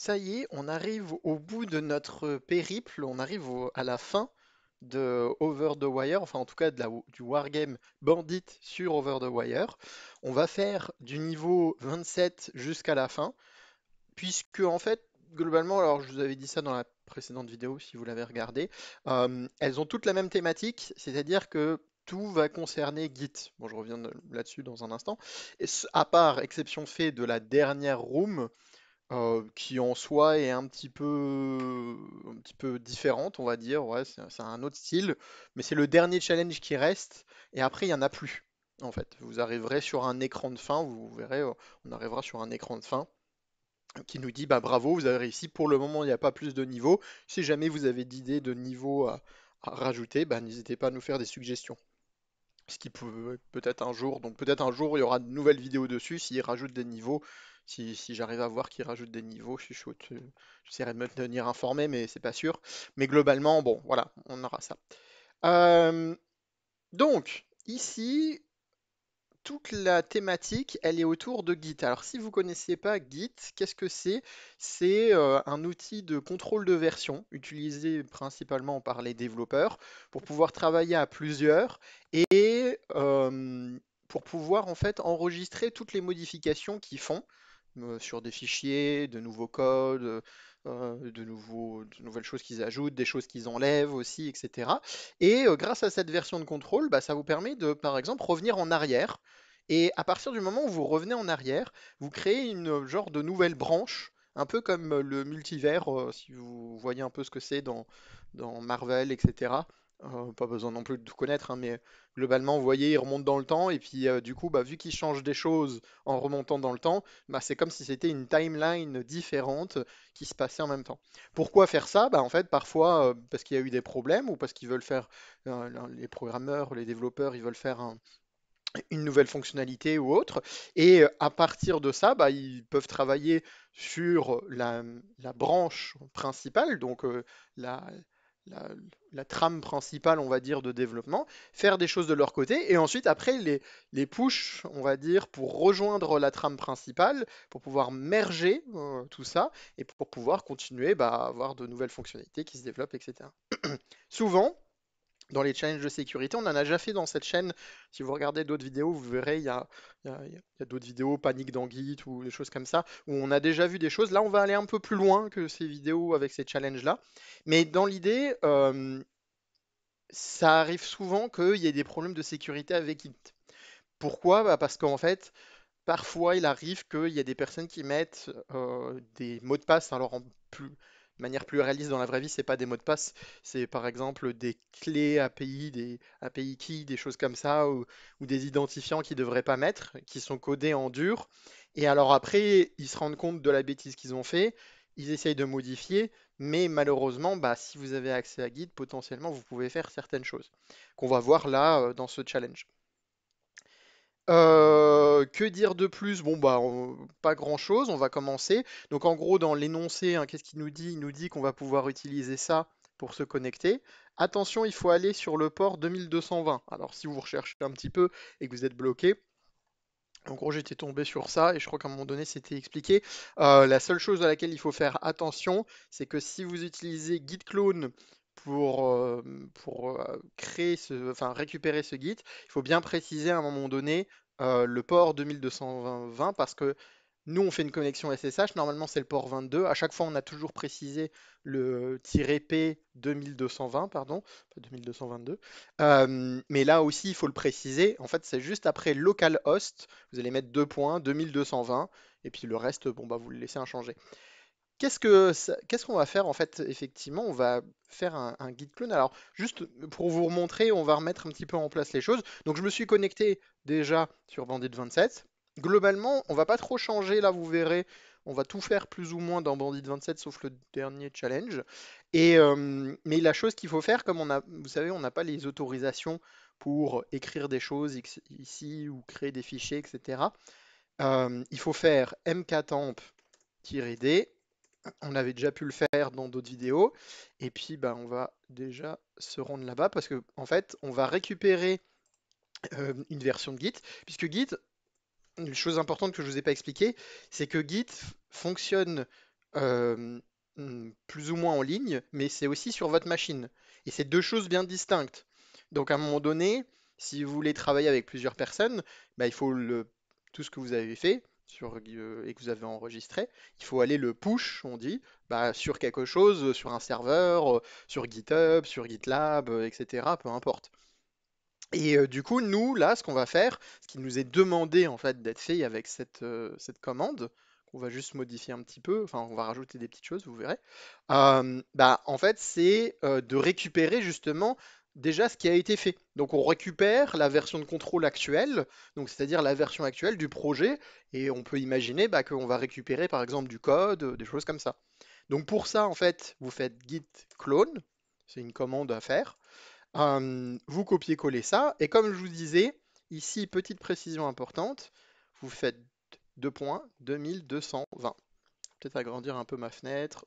Ça y est, on arrive au bout de notre périple, on arrive à la fin de Over the Wire, enfin en tout cas du wargame Bandit sur Over the Wire. On va faire du niveau 27 jusqu'à la fin, puisque en fait, globalement, alors je vous avais dit ça dans la précédente vidéo si vous l'avez regardé, elles ont toutes la même thématique, c'est-à-dire que tout va concerner Git. Bon, je reviens là-dessus dans un instant. À part exception fait de la dernière room, qui en soi est un petit peu différente, on va dire. Ouais, c'est un autre style, mais c'est le dernier challenge qui reste. Et après, il n'y en a plus. En fait, vous arriverez sur un écran de fin, vous verrez, on arrivera sur un écran de fin qui nous dit bah bravo, vous avez réussi. Pour le moment, il n'y a pas plus de niveaux. Si jamais vous avez d'idées de niveaux à rajouter, bah, n'hésitez pas à nous faire des suggestions. Ce qui peut peut-être un jour, donc peut-être un jour il y aura de nouvelles vidéos dessus s'ils rajoutent des niveaux. Si j'arrive à voir qu'ils rajoutent des niveaux, je suis chaud. J'essaierai de me tenir informé, mais c'est pas sûr. Mais globalement, bon, voilà, on aura ça. Euh, donc, ici, toute la thématique, elle est autour de Git. Alors, si vous connaissez pas Git, qu'est-ce que c'est? C'est un outil de contrôle de version utilisé principalement par les développeurs pour pouvoir travailler à plusieurs et pour pouvoir en fait enregistrer toutes les modifications qu'ils font sur des fichiers, de nouveaux codes, de nouvelles choses qu'ils ajoutent, des choses qu'ils enlèvent aussi, etc. Et grâce à cette version de contrôle, bah, ça vous permet de, par exemple, revenir en arrière. Et à partir du moment où vous revenez en arrière, vous créez une genre de nouvelle branche, un peu comme le multivers, si vous voyez un peu ce que c'est dans Marvel, etc. Pas besoin non plus de tout connaître, hein, mais globalement, vous voyez, il remonte dans le temps, et puis du coup, bah, vu qu'il change des choses en remontant dans le temps, bah, c'est comme si c'était une timeline différente qui se passait en même temps. Pourquoi faire ça? Bah, en fait, parfois, parce qu'il y a eu des problèmes, ou parce qu'ils veulent faire, les programmeurs, les développeurs, ils veulent faire une nouvelle fonctionnalité ou autre. Et à partir de ça, bah, ils peuvent travailler sur la branche principale, donc la, la, la trame principale, on va dire, de développement, faire des choses de leur côté, et ensuite, après, les push, on va dire, pour rejoindre la trame principale, pour pouvoir merger tout ça, et pour pouvoir continuer bah, à avoir de nouvelles fonctionnalités qui se développent, etc. Souvent, dans les challenges de sécurité. On en a déjà fait dans cette chaîne. Si vous regardez d'autres vidéos, vous verrez, il y a d'autres vidéos, panique dans Git ou des choses comme ça, où on a déjà vu des choses. Là, on va aller un peu plus loin que ces vidéos avec ces challenges-là. Mais dans l'idée, ça arrive souvent qu'il y ait des problèmes de sécurité avec Git. Pourquoi? Bah, parce qu'en fait, parfois, il arrive qu'il y a des personnes qui mettent des mots de passe, alors de manière plus réaliste dans la vraie vie, c'est pas des mots de passe, c'est par exemple des clés API, des API keys, des choses comme ça, ou des identifiants qu'ils devraient pas mettre, qui sont codés en dur. Et alors après, ils se rendent compte de la bêtise qu'ils ont fait, ils essayent de modifier, mais malheureusement, bah, si vous avez accès à Git, potentiellement, vous pouvez faire certaines choses qu'on va voir là dans ce challenge. Que dire de plus? Bon, bah, pas grand-chose, on va commencer. Donc, en gros, dans l'énoncé, hein, qu'est-ce qu'il nous dit? Il nous dit qu'on va pouvoir utiliser ça pour se connecter. Attention, il faut aller sur le port 2220. Alors, si vous recherchez un petit peu et que vous êtes bloqué, en gros, j'étais tombé sur ça et je crois qu'à un moment donné, c'était expliqué. La seule chose à laquelle il faut faire attention, c'est que si vous utilisez git clone pour créer enfin, récupérer ce git, il faut bien préciser à un moment donné le port 2220 parce que nous, on fait une connexion SSH. Normalement, c'est le port 22. À chaque fois, on a toujours précisé le "-p 2220, pardon, pas 2222. Mais là aussi, il faut le préciser. En fait, c'est juste après localhost. Vous allez mettre deux points, 2220, et puis le reste, bon, bah, vous le laissez inchangé. Qu'est-ce qu'on va faire en fait? Effectivement, on va faire un guide clone. Alors, juste pour vous remontrer, on va remettre un petit peu en place les choses. Donc, je me suis connecté déjà sur Bandit 27. Globalement, on va pas trop changer là, vous verrez. On va tout faire plus ou moins dans Bandit 27, sauf le dernier challenge. Et, mais la chose qu'il faut faire, comme vous savez, on n'a pas les autorisations pour écrire des choses ici ou créer des fichiers, etc. Il faut faire mktemp-d. On avait déjà pu le faire dans d'autres vidéos. Et puis, bah, on va déjà se rendre là-bas parce que, en fait, on va récupérer une version de Git. Puisque Git, une chose importante que je ne vous ai pas expliqué, c'est que Git fonctionne euh, plus ou moins en ligne, mais c'est aussi sur votre machine. Et c'est deux choses bien distinctes. Donc à un moment donné, si vous voulez travailler avec plusieurs personnes, bah, il faut tout ce que vous avez fait et que vous avez enregistré, il faut aller le push, on dit, bah, sur quelque chose, sur un serveur, sur GitHub, sur GitLab, etc., peu importe. Et du coup, nous, là, ce qu'on va faire, ce qui nous est demandé en fait d'être fait avec cette commande, qu'on va juste modifier un petit peu, enfin, on va rajouter des petites choses, vous verrez. Bah, en fait, c'est de récupérer justement déjà ce qui a été fait. Donc, on récupère la version de contrôle actuelle, donc c'est-à-dire la version actuelle du projet, et on peut imaginer bah, qu'on va récupérer par exemple du code, des choses comme ça. Donc, pour ça, en fait, vous faites git clone, c'est une commande à faire. Vous copiez-collez ça, et comme je vous disais, ici, petite précision importante, vous faites 2 points, 2220. Peut-être agrandir un peu ma fenêtre.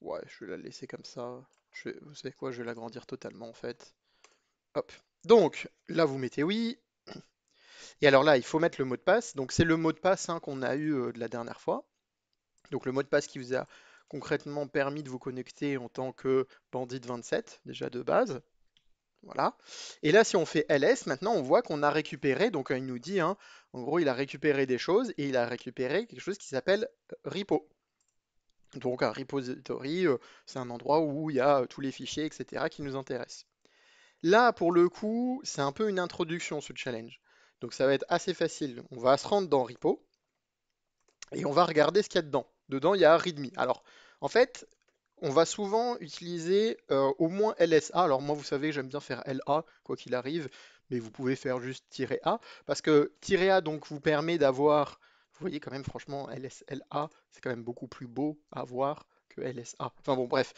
Ouais, je vais la laisser comme ça. Vous savez quoi, je vais l'agrandir totalement en fait. Hop. Donc, là, vous mettez oui. Et alors là, il faut mettre le mot de passe. Donc, c'est le mot de passe hein, qu'on a eu de la dernière fois. Donc, le mot de passe qui vous a concrètement permis de vous connecter en tant que Bandit 27, déjà de base. Voilà. Et là, si on fait ls, maintenant, on voit qu'on a récupéré, donc il nous dit, hein, en gros, il a récupéré des choses et il a récupéré quelque chose qui s'appelle repo. Donc un repository, c'est un endroit où il y a tous les fichiers, etc., qui nous intéressent. Là, pour le coup, c'est un peu une introduction, ce challenge. Donc ça va être assez facile. On va se rendre dans repo et on va regarder ce qu'il y a dedans. Dedans, il y a readme. Alors, en fait, on va souvent utiliser au moins LSA. Alors moi, vous savez, j'aime bien faire LA, quoi qu'il arrive, mais vous pouvez faire juste "-a", parce que "-a" donc vous permet d'avoir, vous voyez quand même, franchement, LSLA, c'est quand même beaucoup plus beau à voir que LSA. Enfin bon, bref,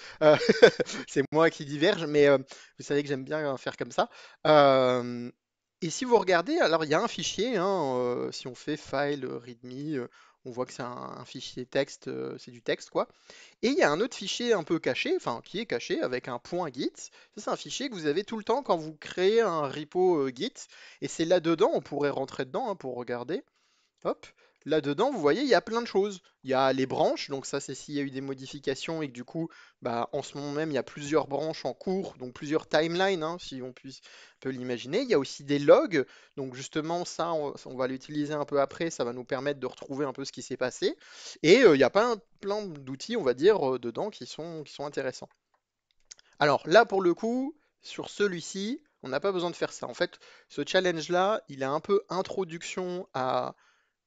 c'est moi qui diverge, mais vous savez que j'aime bien faire comme ça. Euh, et si vous regardez, alors il y a un fichier, hein, si on fait file readme, on voit que c'est un fichier texte, c'est du texte quoi. Et il y a un autre fichier un peu caché, enfin qui est caché avec un point Git. Ça, c'est un fichier que vous avez tout le temps quand vous créez un repo Git. Et c'est là-dedans, on pourrait rentrer dedans hein, pour regarder. Hop. Là-dedans, vous voyez, il y a plein de choses. Il y a les branches, donc ça c'est s'il y a eu des modifications et que du coup, bah, en ce moment même, il y a plusieurs branches en cours, donc plusieurs timelines, hein, si peut l'imaginer. Il y a aussi des logs, donc justement ça, on va l'utiliser un peu après, ça va nous permettre de retrouver un peu ce qui s'est passé. Et il y a plein d'outils, on va dire, dedans qui sont intéressants. Alors là, pour le coup, sur celui-ci, on n'a pas besoin de faire ça. En fait, ce challenge-là, il est un peu introduction à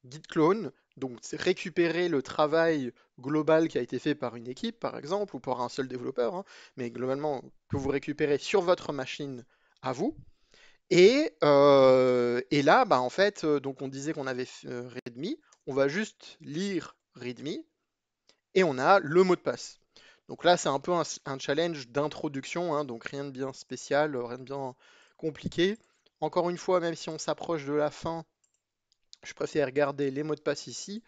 Git clone, donc c'est récupérer le travail global qui a été fait par une équipe, par exemple, ou par un seul développeur, hein, mais globalement que vous récupérez sur votre machine à vous. Et là, bah, en fait, donc on disait qu'on avait readme, on va juste lire readme et on a le mot de passe. Donc là, c'est un peu un challenge d'introduction, hein, donc rien de bien spécial, rien de bien compliqué. Encore une fois, même si on s'approche de la fin, je préfère garder les mots de passe ici.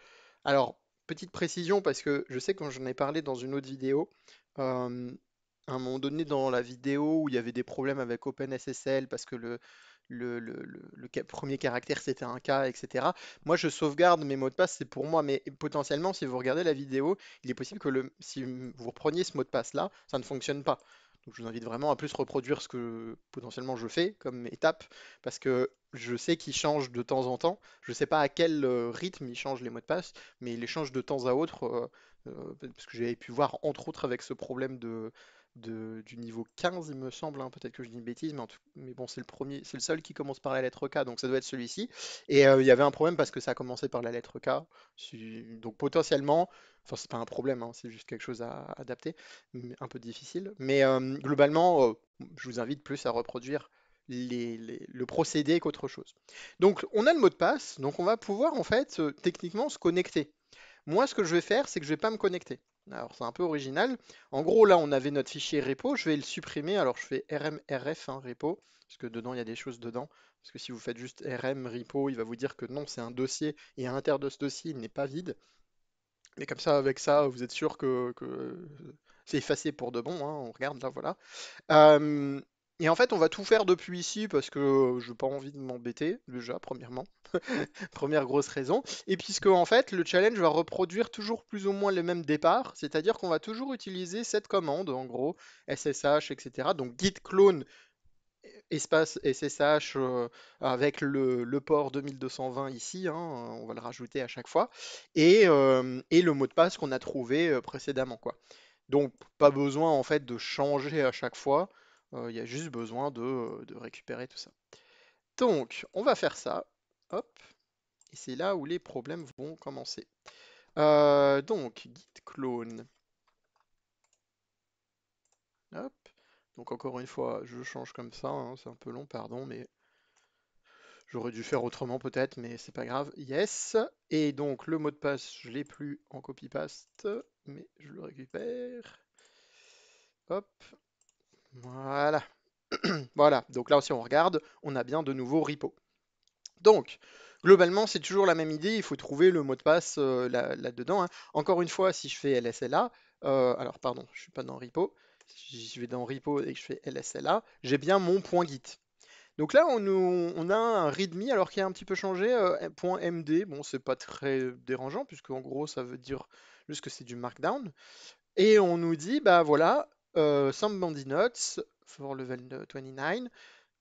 Alors, petite précision, parce que je sais que quand j'en ai parlé dans une autre vidéo, euh, à un moment donné dans la vidéo où il y avait des problèmes avec OpenSSL parce que le premier caractère c'était un K, etc. Moi je sauvegarde mes mots de passe, c'est pour moi, mais potentiellement si vous regardez la vidéo, il est possible que si vous repreniez ce mot de passe là, ça ne fonctionne pas. Donc je vous invite vraiment à plus reproduire ce que potentiellement je fais comme étape, parce que je sais qu'il change de temps en temps. Je ne sais pas à quel rythme il change les mots de passe, mais il les change de temps à autre, parce que j'avais pu voir entre autres avec ce problème du niveau 15, il me semble, hein, peut-être que je dis une bêtise, mais bon, c'est le premier, c'est le seul qui commence par la lettre K, donc ça doit être celui-ci. Et il y avait un problème parce que ça a commencé par la lettre K, donc potentiellement, enfin c'est pas un problème, hein, c'est juste quelque chose à adapter, mais un peu difficile. Mais globalement, je vous invite plus à reproduire le procédé qu'autre chose. Donc on a le mot de passe, donc on va pouvoir en fait techniquement se connecter. Moi, ce que je vais faire, c'est que je vais pas me connecter. Alors, c'est un peu original. En gros, là, on avait notre fichier repo. Je vais le supprimer. Alors, je fais rmrf, hein, repo, parce que dedans, il y a des choses dedans. Parce que si vous faites juste rm repo, il va vous dire que non, c'est un dossier. Et à l'intérieur de ce dossier, il n'est pas vide. Mais comme ça, avec ça, vous êtes sûr que c'est effacé pour de bon, hein. On regarde là, voilà. Euh, Et en fait, on va tout faire depuis ici parce que je n'ai pas envie de m'embêter, déjà, premièrement. Première grosse raison. Et puisque, en fait, le challenge va reproduire toujours plus ou moins le même départ, c'est-à-dire qu'on va toujours utiliser cette commande, en gros, SSH, etc. Donc git clone espace SSH avec le port 2220 ici, hein, on va le rajouter à chaque fois, et le mot de passe qu'on a trouvé précédemment, quoi. Donc pas besoin en fait de changer à chaque fois, il y a juste besoin de récupérer tout ça. Donc on va faire ça, hop, et c'est là où les problèmes vont commencer. Donc git clone, hop, donc encore une fois je change comme ça, hein, c'est un peu long, pardon, mais j'aurais dû faire autrement peut-être, mais c'est pas grave. Yes. Et donc le mot de passe, je l'ai plus en copy-paste, mais je le récupère. Hop. Voilà. Voilà. Donc là aussi on regarde, on a bien de nouveaux repos. Donc, globalement, c'est toujours la même idée, il faut trouver le mot de passe là-dedans, hein. Encore une fois, si je fais LSLA, alors pardon, je suis pas dans repo, si je vais dans repo et que je fais LSLA, j'ai bien mon point Git. Donc là, on a un README alors qui a un petit peu changé, .md. Bon, c'est pas très dérangeant puisque en gros, ça veut dire juste que c'est du Markdown. Et on nous dit, bah voilà, some bandit notes for level 29,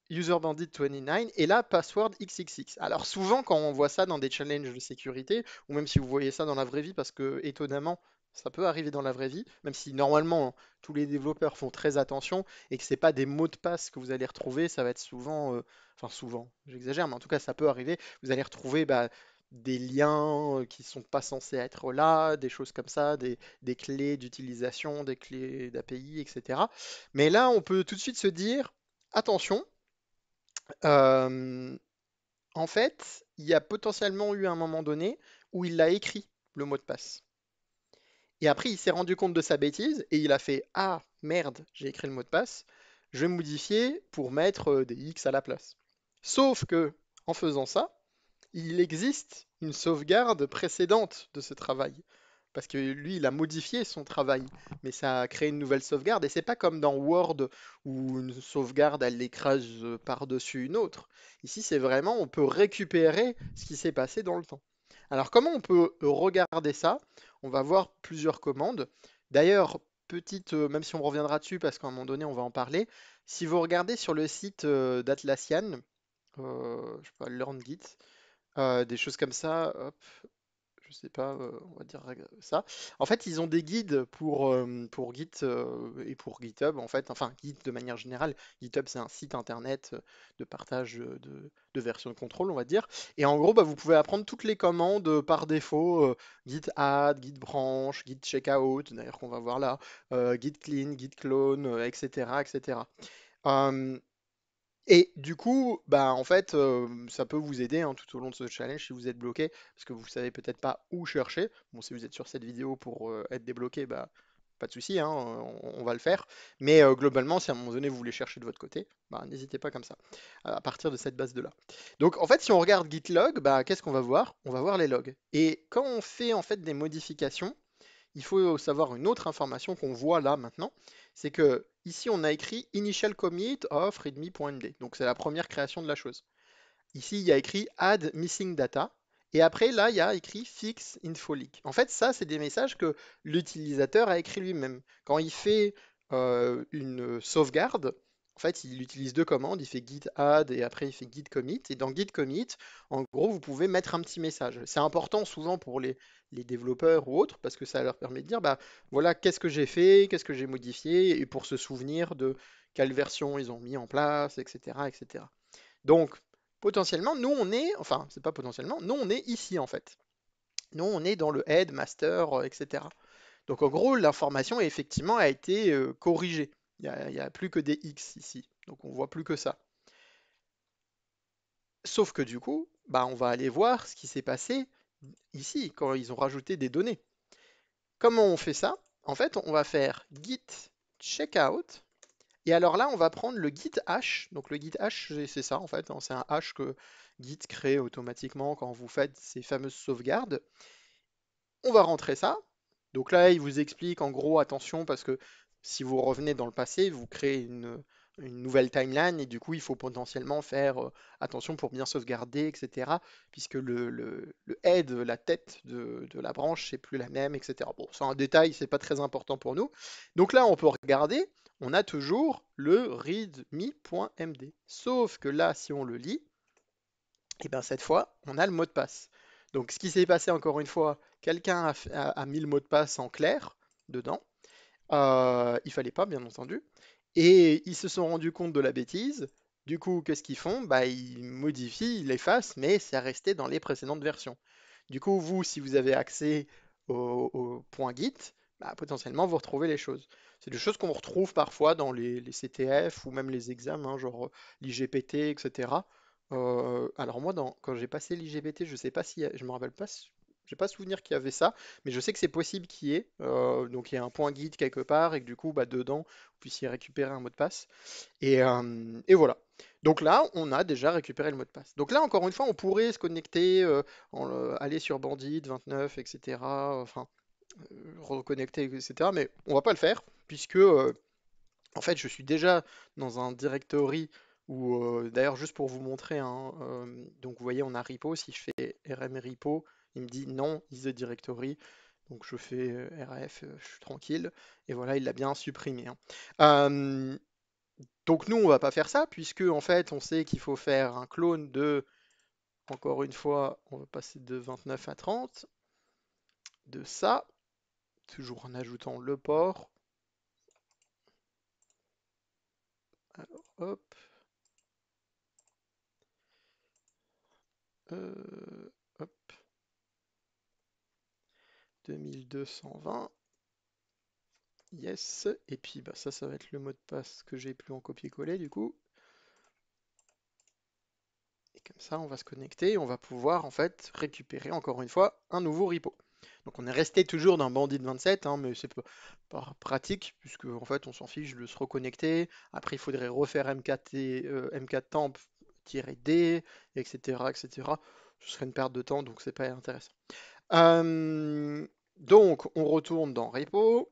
user bandit 29, et là, password XXX. Alors souvent, quand on voit ça dans des challenges de sécurité, ou même si vous voyez ça dans la vraie vie, parce que étonnamment, ça peut arriver dans la vraie vie, même si normalement tous les développeurs font très attention et que c'est pas des mots de passe que vous allez retrouver, ça va être souvent, enfin souvent, j'exagère, mais en tout cas ça peut arriver. Vous allez retrouver bah, des liens qui sont pas censés être là, des choses comme ça, des clés d'utilisation, des clés d'API, etc. Mais là, on peut tout de suite se dire, attention. Euh, En fait, il y a potentiellement eu un moment donné où il a écrit le mot de passe. Et après, il s'est rendu compte de sa bêtise et il a fait ah merde, j'ai écrit le mot de passe, je vais modifier pour mettre des X à la place. Sauf que, en faisant ça, il existe une sauvegarde précédente de ce travail. Parce que lui, il a modifié son travail, mais ça a créé une nouvelle sauvegarde. Et c'est pas comme dans Word où une sauvegarde, elle l'écrase par-dessus une autre. Ici, c'est vraiment, on peut récupérer ce qui s'est passé dans le temps. Alors, comment on peut regarder ça? On va voir plusieurs commandes. D'ailleurs, petite, même si on reviendra dessus, parce qu'à un moment donné, on va en parler, si vous regardez sur le site d'Atlassian, je sais pas, LearnGit, des choses comme ça, hop, je sais pas, on va dire ça. En fait, ils ont des guides pour Git et pour GitHub, en fait. Enfin, Git de manière générale. GitHub, c'est un site internet de partage de versions de contrôle, on va dire. Et en gros, bah, vous pouvez apprendre toutes les commandes par défaut. Git add, git branch, git checkout, d'ailleurs qu'on va voir là, git clean, git clone, etc., etc. Et du coup, bah en fait, ça peut vous aider hein, tout au long de ce challenge si vous êtes bloqué, parce que vous savez peut-être pas où chercher. Bon, si vous êtes sur cette vidéo pour être débloqué, bah pas de souci, hein, on va le faire. Mais globalement, si à un moment donné vous voulez chercher de votre côté, bah n'hésitez pas comme ça, à partir de cette base de là. Donc en fait, si on regarde Git log, bah qu'est-ce qu'on va voir? On va voir les logs. Et quand on fait en fait des modifications, il faut savoir une autre information qu'on voit là maintenant, c'est que ici on a écrit initial commit of readme.md. Donc c'est la première création de la chose. Ici il y a écrit add missing data. Et après là il y a écrit fix info leak. En fait ça c'est des messages que l'utilisateur a écrit lui-même. Quand il fait une sauvegarde, en fait il utilise deux commandes, il fait git add et après il fait git commit. Et dans git commit, en gros vous pouvez mettre un petit message. C'est important souvent pour les développeurs ou autres, parce que ça leur permet de dire, bah voilà, qu'est-ce que j'ai fait, qu'est-ce que j'ai modifié, et pour se souvenir de quelle version ils ont mis en place, etc., etc. Donc, potentiellement, nous on est, enfin, c'est pas potentiellement, nous on est ici en fait. Nous on est dans le head, master, etc. Donc en gros, l'information effectivement a été corrigée. Il y a plus que des X ici, donc on voit plus que ça. Sauf que du coup, bah, on va aller voir ce qui s'est passé ici, quand ils ont rajouté des données. Comment on fait ça? En fait, on va faire git checkout. Et alors là, on va prendre le git hash. Donc le git hash, c'est ça en fait, hein, c'est un hash que Git crée automatiquement quand vous faites ces fameuses sauvegardes. On va rentrer ça. Donc là, il vous explique en gros, attention, parce que si vous revenez dans le passé, vous créez une nouvelle timeline et du coup il faut potentiellement faire attention pour bien sauvegarder, etc. Puisque le head, la tête de la branche, c'est plus la même, etc. Bon, c'est un détail, c'est pas très important pour nous. Donc là, on peut regarder, on a toujours le readme.md. Sauf que là, si on le lit, et bien cette fois, on a le mot de passe. Donc ce qui s'est passé encore une fois, quelqu'un a mis le mot de passe en clair dedans. Il fallait pas, bien entendu. Et ils se sont rendus compte de la bêtise. Du coup, qu'est-ce qu'ils font? Bah, ils modifient, ils l'effacent, mais c'est resté dans les précédentes versions. Du coup, vous, si vous avez accès au point Git, bah, potentiellement, vous retrouvez les choses. C'est des choses qu'on retrouve parfois dans les CTF ou même les examens, genre l'IGPT, etc. Alors moi, quand j'ai passé l'IGPT, je sais pas si, je me rappelle pas, j'ai pas souvenir qu'il y avait ça, mais je sais que c'est possible qu'il y ait. Donc il y a un point guide quelque part et que du coup, bah, dedans, vous puissiez récupérer un mot de passe. Et voilà. Donc là, on a déjà récupéré le mot de passe. Donc là, encore une fois, on pourrait se connecter, aller sur Bandit 29, etc. Enfin, reconnecter, etc. Mais on va pas le faire puisque, en fait, je suis déjà dans un directory où, d'ailleurs, juste pour vous montrer, hein, donc vous voyez, on a repo. Si je fais rm repo, il me dit non, is the directory. Donc je fais rf, je suis tranquille. Et voilà, il l'a bien supprimé, hein. Euh, donc nous, on va pas faire ça, puisque en fait, on sait qu'il faut faire un clone de, encore une fois, on va passer de 29 à 30, de ça, toujours en ajoutant le port. Alors, hop, hop, 2220. Yes, et puis bah, ça va être le mot de passe que j'ai plus en copier-coller du coup. Et comme ça, on va se connecter et on va pouvoir en fait récupérer encore une fois un nouveau repo. Donc on est resté toujours dans Bandit 27, hein, mais c'est pas pratique puisque en fait on s'en fiche de se reconnecter. Après il faudrait refaire M4 temp-D, etc., etc. Ce serait une perte de temps donc c'est pas intéressant. Donc on retourne dans repo.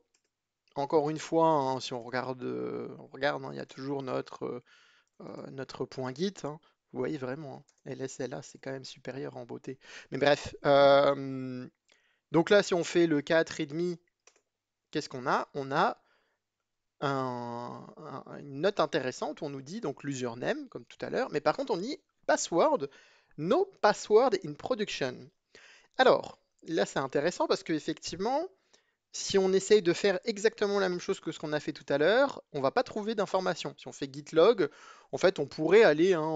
Encore une fois, hein, si on regarde, hein, il y a toujours notre point Git, hein. Vous voyez vraiment, hein, LSLA, c'est quand même supérieur en beauté. Mais bref, donc là, si on fait le 4,5, qu'est-ce qu'on a? On a une note intéressante où on nous dit donc l'username, comme tout à l'heure, mais par contre, on dit password, no password in production. Alors, là, c'est intéressant parce qu'effectivement, si on essaye de faire exactement la même chose que ce qu'on a fait tout à l'heure, on va pas trouver d'informations. Si on fait git log, en fait, on pourrait aller, hein,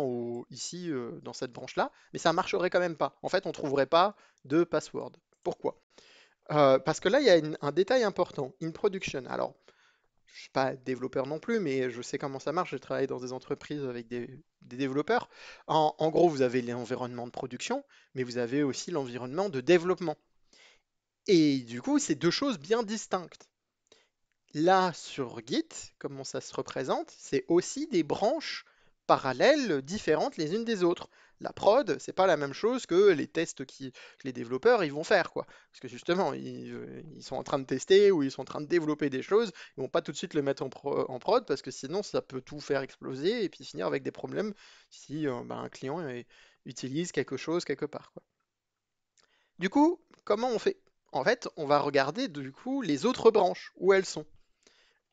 ici dans cette branche-là, mais ça marcherait quand même pas. En fait, on trouverait pas de password. Pourquoi? Parce que là, il y a un détail important. In production. Alors, je suis pas développeur non plus, mais je sais comment ça marche. J'ai travaillé dans des entreprises avec des développeurs. En gros, vous avez l'environnement de production, mais vous avez aussi l'environnement de développement. Et du coup, c'est deux choses bien distinctes. Là, sur Git, comment ça se représente, c'est aussi des branches parallèles différentes les unes des autres. La prod, c'est pas la même chose que les tests que les développeurs ils vont faire, quoi. Parce que justement, ils sont en train de tester ou ils sont en train de développer des choses, ils vont pas tout de suite le mettre en prod parce que sinon ça peut tout faire exploser et puis finir avec des problèmes si un client utilise quelque chose quelque part, quoi. Du coup, comment on fait? En fait, on va regarder du coup les autres branches, où elles sont.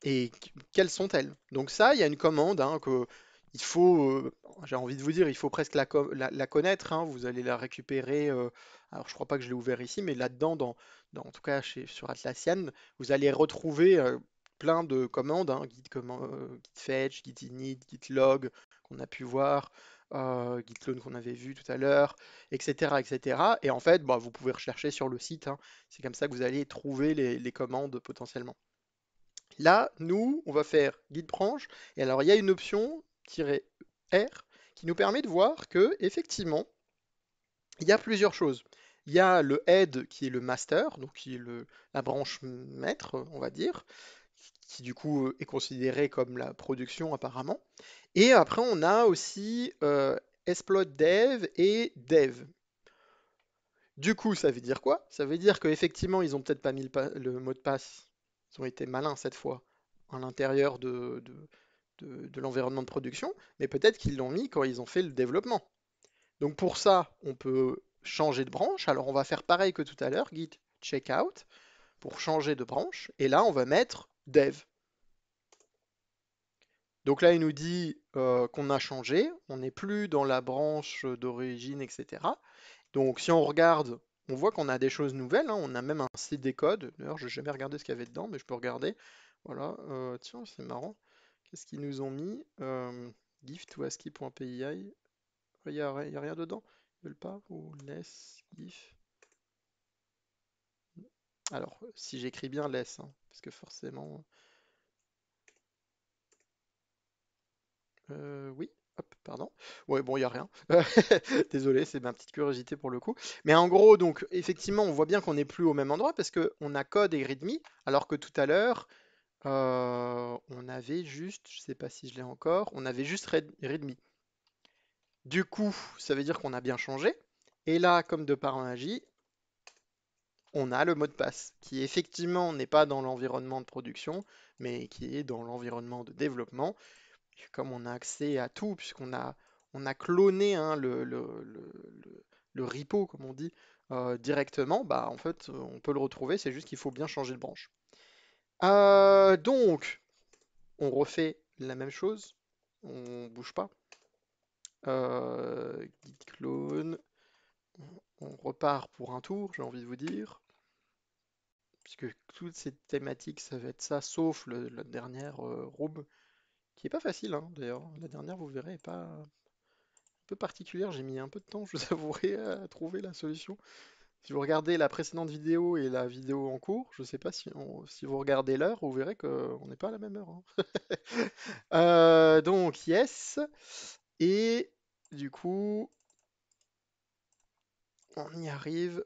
Et quelles sont-elles? Donc ça, il y a une commande, hein, que il faut, j'ai envie de vous dire, il faut presque la connaître, hein. Vous allez la récupérer. Alors je crois pas que je l'ai ouvert ici, mais là-dedans, en tout cas sur Atlassian, vous allez retrouver plein de commandes, hein, git fetch, git init, git log qu'on a pu voir, git clone qu'on avait vu tout à l'heure, etc., etc. Et en fait, bah, vous pouvez rechercher sur le site, hein. C'est comme ça que vous allez trouver les commandes potentiellement. Là, nous, on va faire guide branche. Et alors, il y a une option "-r" qui nous permet de voir que, effectivement, il y a plusieurs choses. Il y a le head qui est le master, donc qui est la branche maître, on va dire, qui du coup est considérée comme la production apparemment. Et après, on a aussi exploit dev et dev. Du coup, ça veut dire quoi? Ça veut dire qu'effectivement, ils ont peut-être pas mis le mot de passe. Ils ont été malins cette fois à l'intérieur de l'environnement de production, mais peut-être qu'ils l'ont mis quand ils ont fait le développement. Donc pour ça, on peut changer de branche. Alors on va faire pareil que tout à l'heure, git checkout, pour changer de branche. Et là, on va mettre dev. Donc là, il nous dit qu'on a changé, on n'est plus dans la branche d'origine, etc. Donc si on regarde, on voit qu'on a des choses nouvelles, hein. On a même un CD code. D'ailleurs, je n'ai jamais regardé ce qu'il y avait dedans, mais je peux regarder. Voilà, tiens, c'est marrant. Qu'est-ce qu'ils nous ont mis? Gift to ASCII.py. Il y a rien dedans? Ils veulent pas? Ou less, gif. Alors, si j'écris bien less, hein, parce que forcément. Oui, hop, pardon. Ouais, bon, il n'y a rien. Désolé, c'est ma petite curiosité pour le coup. Mais en gros, donc, effectivement, on voit bien qu'on n'est plus au même endroit parce qu'on a code et readme, alors que tout à l'heure, on avait juste, je sais pas si je l'ai encore, on avait juste readme. Du coup, ça veut dire qu'on a bien changé. Et là, comme de par magie, on a le mot de passe, qui effectivement n'est pas dans l'environnement de production, mais qui est dans l'environnement de développement. Comme on a accès à tout, puisqu'on a cloné, hein, le repo, comme on dit, directement, bah en fait, on peut le retrouver, c'est juste qu'il faut bien changer de branche. Donc, on refait la même chose, on bouge pas. Git clone, on repart pour un tour, j'ai envie de vous dire, puisque toutes ces thématiques, ça va être ça, sauf la dernière room, qui est pas facile, hein, d'ailleurs. La dernière, vous verrez, est pas un peu particulière. J'ai mis un peu de temps, je vous avouerai, à trouver la solution. Si vous regardez la précédente vidéo et la vidéo en cours, je sais pas si vous regardez l'heure, vous verrez qu'on n'est pas à la même heure, hein. Donc, yes. Et du coup, on y arrive.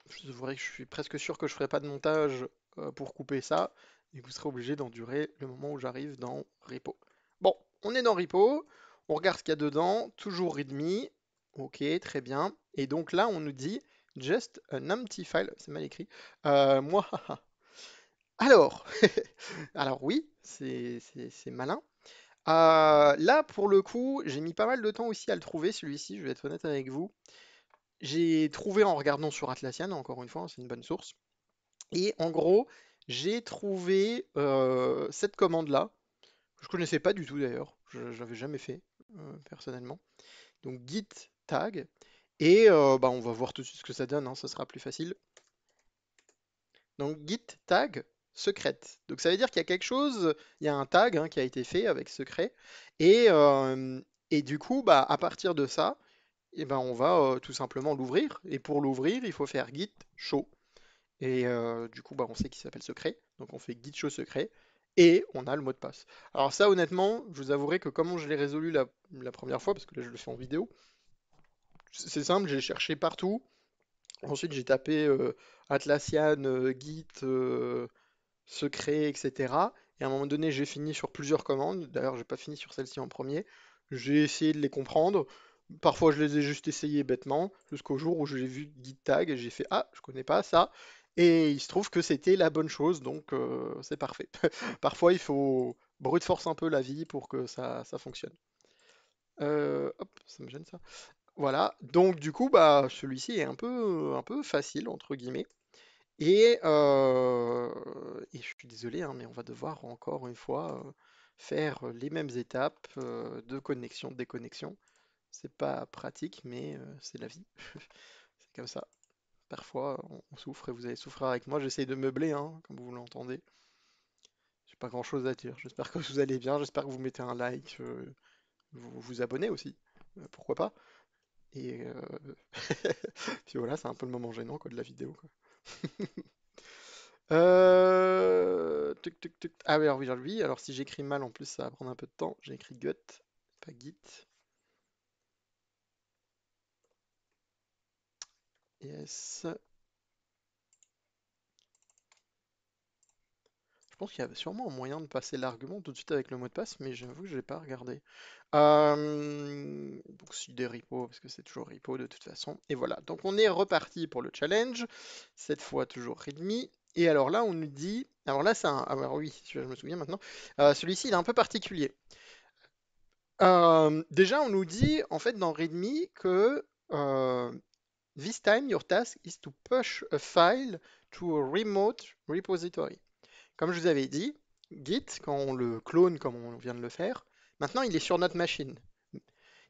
Je vous avouerai que je suis presque sûr que je ferai pas de montage pour couper ça, et que vous serez obligé d'endurer le moment où j'arrive dans repo. Bon, on est dans repo, on regarde ce qu'il y a dedans, toujours readme, ok, très bien. Et donc là, on nous dit just an empty file, c'est mal écrit. Moi, alors, alors oui, c'est malin. Là, pour le coup, j'ai mis pas mal de temps aussi à le trouver, celui-ci, je vais être honnête avec vous. J'ai trouvé en regardant sur Atlassian, encore une fois, hein, c'est une bonne source. Et en gros, j'ai trouvé cette commande-là, que je connaissais pas du tout d'ailleurs, je n'avais jamais fait personnellement. Donc git tag, et bah, on va voir tout de suite ce que ça donne, hein, ça sera plus facile. Donc git tag secrète. Donc ça veut dire qu'il y a quelque chose, il y a un tag, hein, qui a été fait avec secret, et, euh, et du coup, bah, à partir de ça, eh ben, on va tout simplement l'ouvrir, et pour l'ouvrir, il faut faire git show. Et du coup, bah, on sait qu'il s'appelle secret. Donc on fait git show secret. Et on a le mot de passe. Alors ça, honnêtement, je vous avouerai que comment je l'ai résolu la première fois, parce que là je le fais en vidéo, c'est simple, j'ai cherché partout. Ensuite j'ai tapé Atlassian, Git, secret, etc. Et à un moment donné, j'ai fini sur plusieurs commandes. D'ailleurs, j'ai pas fini sur celle-ci en premier. J'ai essayé de les comprendre. Parfois, je les ai juste essayés bêtement, jusqu'au jour où j'ai vu git tag et j'ai fait ah, je connais pas ça. Et il se trouve que c'était la bonne chose, donc c'est parfait. Parfois, il faut brute force un peu la vie pour que ça fonctionne. Hop, ça me gêne ça. Voilà, donc du coup, bah, celui-ci est un peu facile, entre guillemets. Et je suis désolé, hein, mais on va devoir encore une fois faire les mêmes étapes de connexion, de déconnexion. C'est pas pratique, mais c'est la vie. C'est comme ça. Parfois, on souffre et vous allez souffrir avec moi. J'essaye de meubler, hein, comme vous l'entendez. J'ai pas grand-chose à dire. J'espère que vous allez bien. J'espère que vous mettez un like, vous vous abonnez aussi. Pourquoi pas? Et puis voilà, c'est un peu le moment gênant quoi, de la vidéo, quoi. Tuc. Ah oui, alors oui, alors si j'écris mal en plus ça va prendre un peu de temps. J'ai écrit gut, pas git. Yes. Je pense qu'il y avait sûrement un moyen de passer l'argument tout de suite avec le mot de passe, mais j'avoue que je l'ai pas regardé. Donc si des repos, parce que c'est toujours repo de toute façon. Et voilà, donc on est reparti pour le challenge. Cette fois toujours readme. Et alors là, on nous dit, alors là, c'est un, alors oui, je me souviens maintenant, celui-ci, il est un peu particulier. Déjà, on nous dit, en fait, dans README que this time, your task is to push a file to a remote repository. Comme je vous avais dit, Git, quand on le clone comme on vient de le faire, maintenant il est sur notre machine.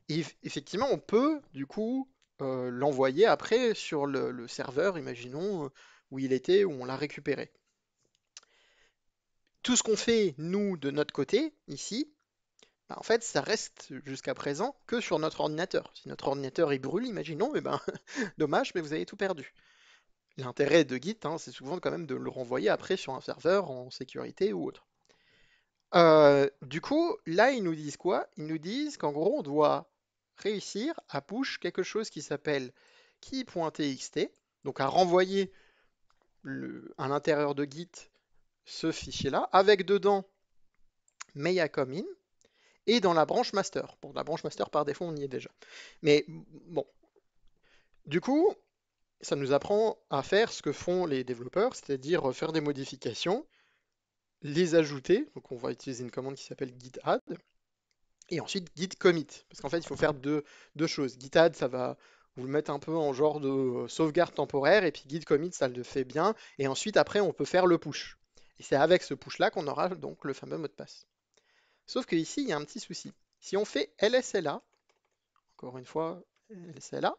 Et effectivement, on peut du coup l'envoyer après sur le serveur, imaginons, où il était, où on l'a récupéré. Tout ce qu'on fait, nous, de notre côté, ici, bah, en fait, ça reste jusqu'à présent que sur notre ordinateur. Si notre ordinateur il brûle, imaginons, eh ben, dommage, mais vous avez tout perdu. L'intérêt de Git, hein, c'est souvent quand même de le renvoyer après sur un serveur en sécurité ou autre. Du coup, là, ils nous disent quoi? Ils nous disent qu'en gros, on doit réussir à push quelque chose qui s'appelle key.txt, donc à renvoyer à l'intérieur de Git ce fichier-là, avec dedans Mayacomin, et dans la branche master. Bon, la branche master, par défaut, on y est déjà. Mais bon, du coup, ça nous apprend à faire ce que font les développeurs, c'est-à-dire faire des modifications, les ajouter. Donc on va utiliser une commande qui s'appelle git add, et ensuite git commit. Parce qu'en fait, il faut faire deux choses. Git add, ça va vous le mettre un peu en genre de sauvegarde temporaire, et puis git commit, ça le fait bien. Et ensuite, après, on peut faire le push. Et c'est avec ce push-là qu'on aura donc le fameux mot de passe. Sauf qu'ici, il y a un petit souci. Si on fait lsla, encore une fois, lsla,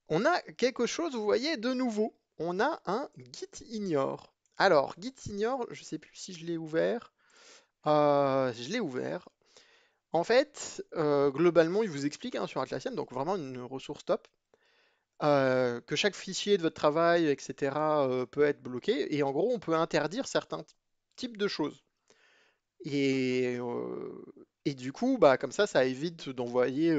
on a quelque chose, vous voyez, de nouveau. On a un git ignore. Alors, git ignore, je ne sais plus si je l'ai ouvert. Je l'ai ouvert. En fait, globalement, il vous explique hein, sur Atlassian, donc vraiment une ressource top, que chaque fichier de votre travail, etc., peut être bloqué. Et en gros, on peut interdire certains types de choses. Et du coup, bah, comme ça évite d'envoyer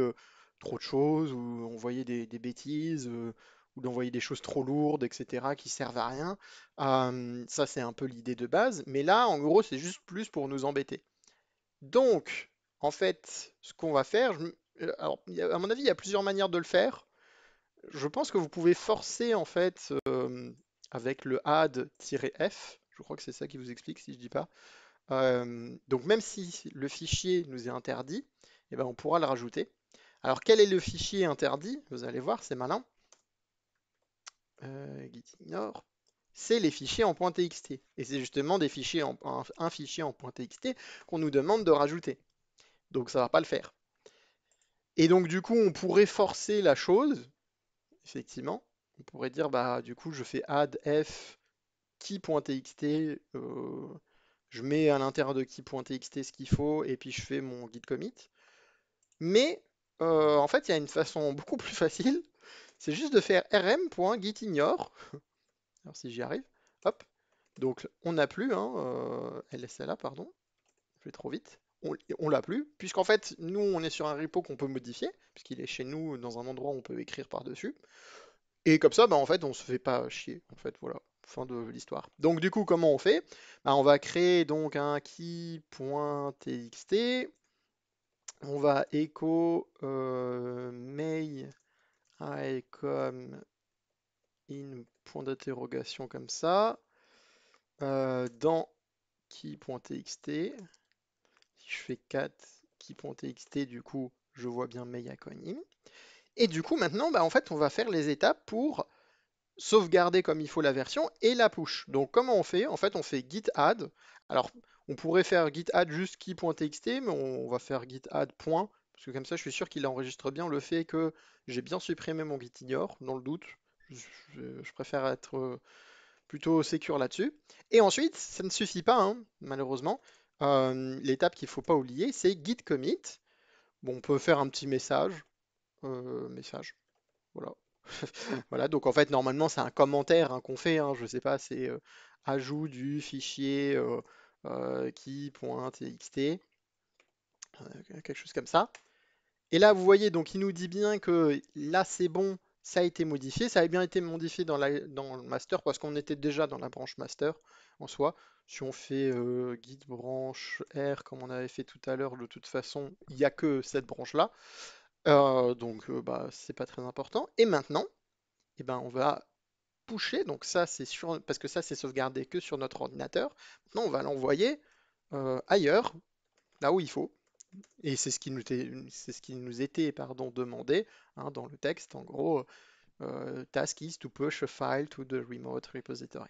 trop de choses ou envoyer des bêtises ou d'envoyer des choses trop lourdes, etc., qui servent à rien. Ça, c'est un peu l'idée de base. Mais là, en gros, c'est juste plus pour nous embêter. Donc, en fait, ce qu'on va faire, alors, à mon avis, il y a plusieurs manières de le faire. Je pense que vous pouvez forcer, en fait, avec le add-f. Je crois que c'est ça qui vous explique, si je dis pas. Donc même si le fichier nous est interdit, eh ben, on pourra le rajouter. Alors quel est le fichier interdit? Vous allez voir, c'est malin. Git ignore. C'est les fichiers en .txt. Et c'est justement des fichiers un fichier en .txt qu'on nous demande de rajouter. Donc ça va pas le faire. Et donc du coup, on pourrait forcer la chose, effectivement. On pourrait dire, bah du coup, je fais add f key.txt, je mets à l'intérieur de key.txt ce qu'il faut, et puis je fais mon git commit. Mais en fait, il y a une façon beaucoup plus facile. C'est juste de faire rm.gitignore. Alors si j'y arrive, hop. Donc on n'a plus, hein, LSLA, pardon, je vais trop vite. On l'a plus, puisqu'en fait, nous, on est sur un repo qu'on peut modifier, puisqu'il est chez nous dans un endroit où on peut écrire par-dessus. Et comme ça, bah, en fait, on se fait pas chier. En fait, voilà, fin de l'histoire. Donc du coup, comment on fait? Bah, on va créer donc un key.txt. On va echo may I come in point d'interrogation comme ça. Dans key.txt, si je fais cat key.txt, du coup, je vois bien may I come in. Et du coup, maintenant, bah, en fait, on va faire les étapes pour sauvegarder comme il faut la version et la push. Donc, comment on fait? En fait, on fait git add. Alors, on pourrait faire git add juste key.txt, mais on va faire git add point, parce que comme ça, je suis sûr qu'il enregistre bien le fait que j'ai bien supprimé mon git ignore, dans le doute. Je préfère être plutôt sécure là-dessus. Et ensuite, ça ne suffit pas, hein, malheureusement. L'étape qu'il ne faut pas oublier, c'est git commit. Bon, on peut faire un petit message, voilà. Voilà, donc en fait, normalement, c'est un commentaire hein, qu'on fait, hein, je sais pas, c'est ajout du fichier key.txt, quelque chose comme ça. Et là, vous voyez, donc il nous dit bien que là, c'est bon, ça a été modifié. Ça a bien été modifié dans le master parce qu'on était déjà dans la branche master en soi. Si on fait git branche R comme on avait fait tout à l'heure, de toute façon, il n'y a que cette branche-là. Donc, bah, c'est pas très important. Et maintenant, eh ben, on va pusher, donc ça c'est sur, parce que ça c'est sauvegardé que sur notre ordinateur. Maintenant on va l'envoyer ailleurs, là où il faut. Et c'est ce qui nous était pardon, demandé hein, dans le texte. En gros, task is to push a file to the remote repository.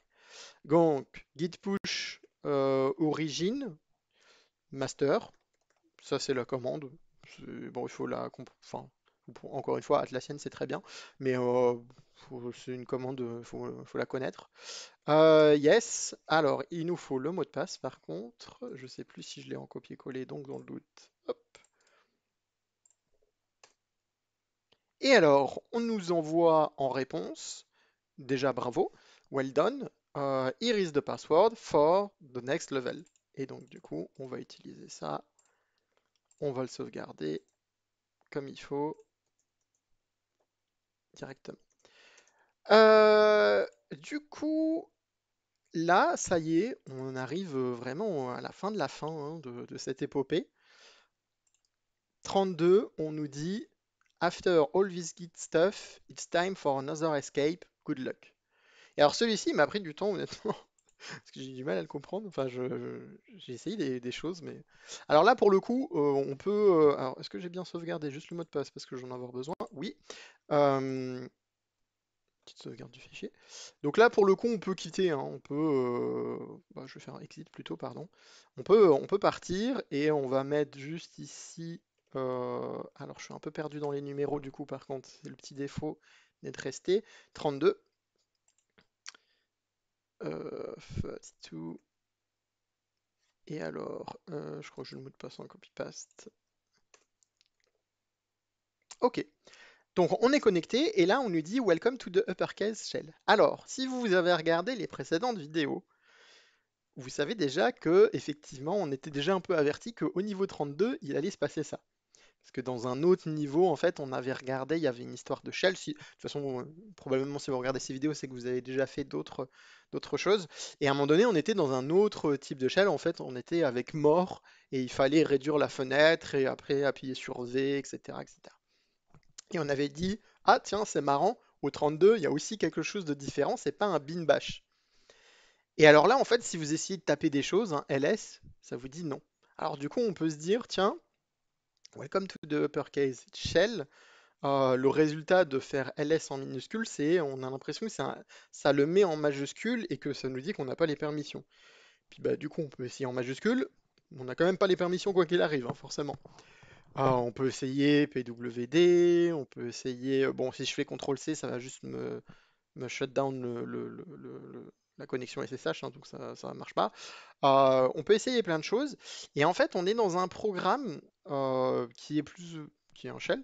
Donc, git push origin master, ça c'est la commande. Bon, il faut enfin, encore une fois, Atlassian c'est très bien, mais c'est une commande, faut la connaître. Yes, alors il nous faut le mot de passe par contre. Je sais plus si je l'ai en copier-coller, donc dans le doute. Hop. Et alors, on nous envoie en réponse, déjà bravo, well done, here is the password for the next level. Et donc du coup, on va utiliser ça, on va le sauvegarder comme il faut directement. Du coup, là, ça y est, on arrive vraiment à la fin de la fin hein, de cette épopée. 32, on nous dit After all this git stuff, it's time for another escape. Good luck. Et alors celui-ci il m'a pris du temps honnêtement, parce que j'ai du mal à le comprendre. Enfin, j'ai essayé des choses, mais... Alors là, pour le coup, on peut... alors, est-ce que j'ai bien sauvegardé juste le mot de passe parce que j'en ai avoir besoin? Oui. Euh, Petite sauvegarde du fichier. Donc là, pour le coup, on peut quitter. Hein, on peut... bah, je vais faire un exit plutôt, pardon. On peut partir et on va mettre juste ici... alors, je suis un peu perdu dans les numéros du coup, par contre. C'est le petit défaut d'être resté. 32. 32. Et alors, je crois que j'ai le mot de passe en copy-paste. Ok, donc on est connecté et là on nous dit Welcome to the uppercase shell. Alors, si vous avez regardé les précédentes vidéos, vous savez déjà que effectivement on était déjà un peu averti qu'au niveau 32, il allait se passer ça. Parce que dans un autre niveau, en fait, on avait regardé, il y avait une histoire de shell. De toute façon, probablement si vous regardez ces vidéos, c'est que vous avez déjà fait d'autres choses. Et à un moment donné, on était dans un autre type de shell. En fait, on était avec mort et il fallait réduire la fenêtre et après appuyer sur V, etc., etc. Et on avait dit, ah tiens, c'est marrant, au 32, il y a aussi quelque chose de différent, c'est pas un bin bash. Et alors là, en fait, si vous essayez de taper des choses, hein, ls, ça vous dit non. Alors du coup, on peut se dire, tiens, welcome to the uppercase shell. Le résultat de faire ls en minuscule, on a l'impression que ça le met en majuscule et que ça nous dit qu'on n'a pas les permissions. Puis bah du coup, on peut essayer en majuscule, on n'a quand même pas les permissions quoi qu'il arrive, hein, forcément. On peut essayer pwd, on peut essayer. Bon, si je fais CTRL-C, ça va juste me shut down la connexion SSH, hein, donc ça ne marche pas. On peut essayer plein de choses. Et en fait, on est dans un programme qui est un shell.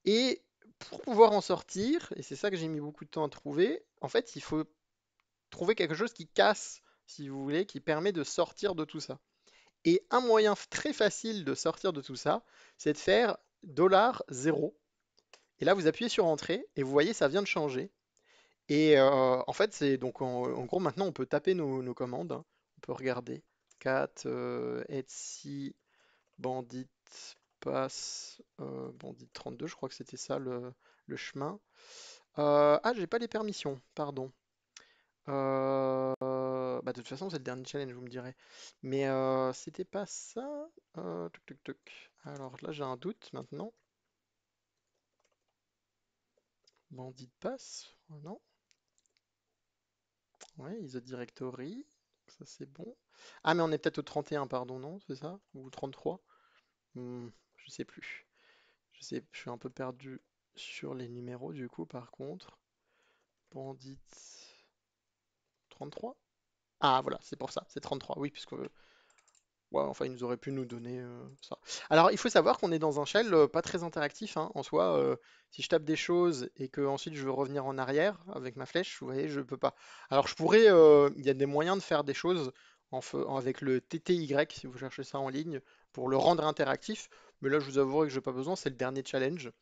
Et pour pouvoir en sortir, et c'est ça que j'ai mis beaucoup de temps à trouver, en fait, il faut trouver quelque chose qui casse, si vous voulez, qui permet de sortir de tout ça. Et un moyen très facile de sortir de tout ça, c'est de faire $0. Et là, vous appuyez sur Entrée et vous voyez, ça vient de changer. Et en fait, c'est donc en gros, maintenant, on peut taper nos commandes. Hein. On peut regarder. Cat, Etsy, Bandit, Pass, Bandit 32, je crois que c'était ça le chemin. Ah, j'ai pas les permissions, pardon. Bah, de toute façon, c'est le dernier challenge, vous me direz. Mais c'était pas ça. Tuc, tuc, tuc. Alors là, j'ai un doute maintenant. Bandit Pass, non? Ouais, is a directory. Ça, c'est bon. Ah, mais on est peut-être au 31, pardon, non? C'est ça? Ou 33? Je sais plus. Je suis un peu perdu sur les numéros, du coup, par contre. Bandit 33? Ah, voilà, c'est pour ça, c'est 33. Oui, puisque ouais, enfin, ils nous auraient pu nous donner ça. Alors, il faut savoir qu'on est dans un shell pas très interactif hein, en soi. Si je tape des choses et que ensuite je veux revenir en arrière avec ma flèche, vous voyez, je peux pas. Alors, il y a des moyens de faire des choses avec le TTY si vous cherchez ça en ligne pour le rendre interactif. Mais là, je vous avouerai que je n'ai pas besoin, c'est le dernier challenge.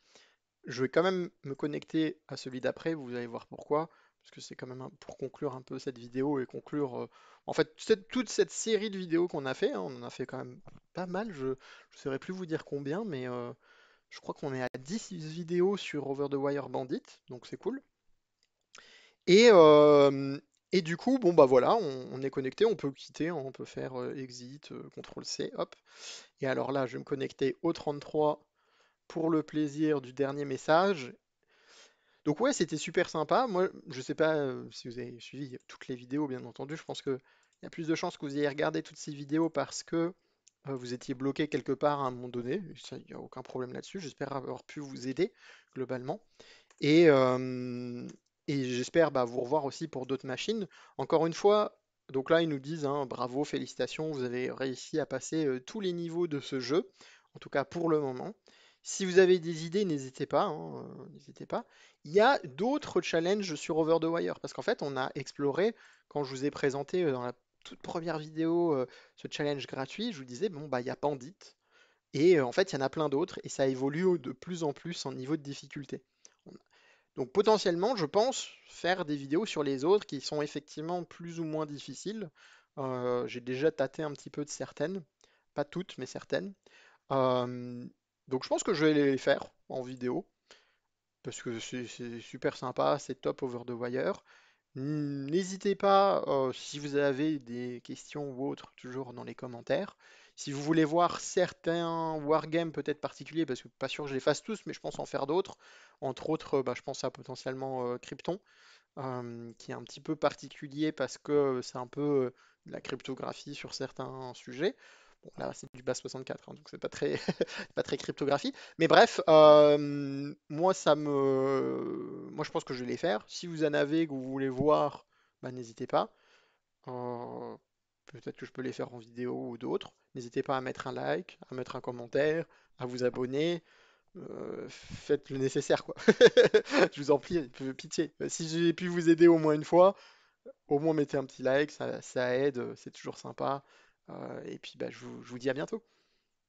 Je vais quand même me connecter à celui d'après, vous allez voir pourquoi, parce que c'est quand même pour conclure un peu cette vidéo et conclure en fait toute cette série de vidéos qu'on a fait, hein, on en a fait quand même pas mal, je ne saurais plus vous dire combien, mais je crois qu'on est à 10 vidéos sur Over the Wire Bandit, donc c'est cool. Et, euh, et du coup, bon bah voilà, on est connecté, on peut quitter, hein, on peut faire exit, CTRL C, hop. Et alors là, je vais me connecter au 33 pour le plaisir du dernier message. Donc ouais, c'était super sympa. Moi, je sais pas si vous avez suivi toutes les vidéos, bien entendu. Je pense qu'il y a plus de chances que vous ayez regardé toutes ces vidéos parce que vous étiez bloqué quelque part à un moment donné. Il n'y a aucun problème là-dessus. J'espère avoir pu vous aider globalement. Et, euh, et j'espère bah, vous revoir aussi pour d'autres machines. Encore une fois, donc là, ils nous disent hein, bravo, félicitations, vous avez réussi à passer tous les niveaux de ce jeu, en tout cas pour le moment. Si vous avez des idées, n'hésitez pas, hein, n'hésitez pas. Il y a d'autres challenges sur Over the Wire, parce qu'en fait, on a exploré, quand je vous ai présenté dans la toute première vidéo ce challenge gratuit, je vous disais, bon, bah, il y a Bandit, et en fait, il y en a plein d'autres, et ça évolue de plus en plus en niveau de difficulté. Donc potentiellement, je pense faire des vidéos sur les autres qui sont effectivement plus ou moins difficiles. J'ai déjà tâté un petit peu de certaines, pas toutes, mais certaines. Euh, donc je pense que je vais les faire en vidéo, parce que c'est super sympa, c'est top over the wire. N'hésitez pas, si vous avez des questions ou autres, toujours dans les commentaires. Si vous voulez voir certains wargames peut-être particuliers, parce que pas sûr que je les fasse tous, mais je pense en faire d'autres. Entre autres, bah, je pense à potentiellement Krypton, qui est un petit peu particulier parce que c'est un peu de la cryptographie sur certains sujets. Bon, là, c'est du bas 64, hein, donc c'est pas très, pas très cryptographie. Mais bref, moi, je pense que je vais les faire. Si vous en avez que vous voulez voir, bah, n'hésitez pas. Euh, Peut-être que je peux les faire en vidéo ou d'autres. N'hésitez pas à mettre un like, à mettre un commentaire, à vous abonner. Faites le nécessaire, quoi. Je vous en prie, pitié. Si j'ai pu vous aider au moins une fois, au moins mettez un petit like, ça aide, c'est toujours sympa. Et puis bah, je vous dis à bientôt.